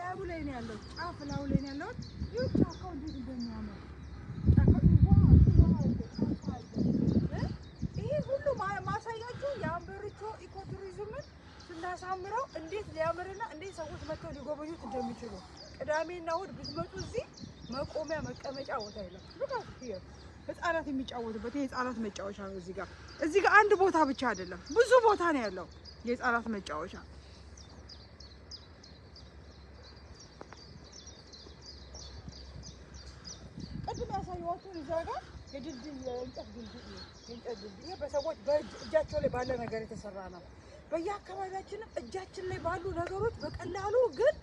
ላዩ ላይ ነው ያለው ጫፍ ላዩ ላይ ነው ያለው ይሁን ጫካው እንዴት እንደሚያምር ይሄ ሁሉ ማሳያችሁ የአምበሪቾ ኢኮቱሪዝምን ስናሳምረው እንዴት ሊያምርና እንዴት ሰዎች መጥተው ሊጎበኙት እንደሚችሉ ቅዳሜና እሑድ ብትመጡ እዚህ መቆሚያ መቀመጫ ቦታ የለም። በቃ ህፃናት የሚጫወቱበት የህፃናት መጫወቻ ነው። እዚህ ጋር አንድ ቦታ ብቻ አይደለም ብዙ ቦታ ነው ያለው የህፃናት መጫወቻ። ቅድም ያሳየኋችሁ እዛ ጋር የድልድይ የእንጨት ድልድይ በሰዎች በእጃቸው ላይ ባለ ነገር የተሰራ ነው። በየአካባቢያችንም እጃችን ላይ ባሉ ነገሮች በቀላሉ ግን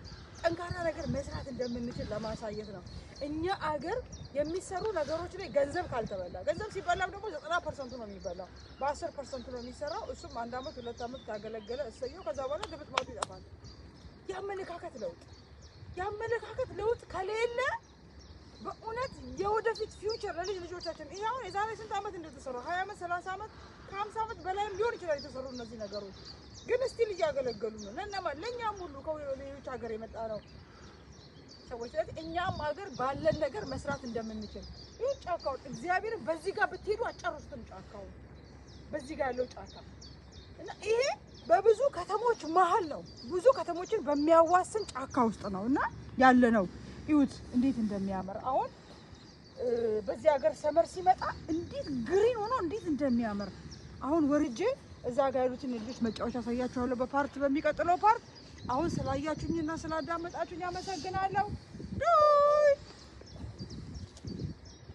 ጠንካራ ነገር መስራት እንደምንችል ለማሳየት ነው። እኛ አገር የሚሰሩ ነገሮች ላይ ገንዘብ ካልተበላ ገንዘብ ሲበላም ደግሞ 90% ነው የሚበላው፣ በ10% ነው የሚሰራው። እሱም 1 አመት 2 አመት ካገለገለ እሰየው፣ ከዛ በኋላ ድብጥማጡ ይጠፋል። የአመለካከት ለውጥ ከሌለ በእውነት የወደፊት ፊውቸር ለልጅ ልጆቻችን ይሄ አሁን የዛሬ ስንት አመት እንደተሰሩ 20 አመት 30 አመት ከ50 አመት በላይም ሊሆን ይችላል የተሰሩ እነዚህ ነገሮች ግን ስቲል እያገለገሉ ነው። ለኛም ሁሉ ከሌሎች ሀገር የመጣ ነው ሰዎች እኛም ሀገር ባለን ነገር መስራት እንደምንችል ይሄ ጫካው እግዚአብሔር በዚህ ጋር ብትሄዱ አጨርሱትም። ጫካው በዚህ ጋር ያለው ጫካ እና ይሄ በብዙ ከተሞች መሃል ነው። ብዙ ከተሞችን በሚያዋስን ጫካ ውስጥ ነውና ያለ ነው። ይሁት እንዴት እንደሚያምር አሁን በዚህ ሀገር ሰመር ሲመጣ እንዴት ግሪን ሆኖ እንዴት እንደሚያምር አሁን ወርጄ እዛ ጋር ያሉትን ልጆች መጫወቻ አሳያችኋለሁ በፓርት በሚቀጥለው ፓርት። አሁን ስላያችሁኝና ስላዳመጣችሁኝ አመሰግናለሁ።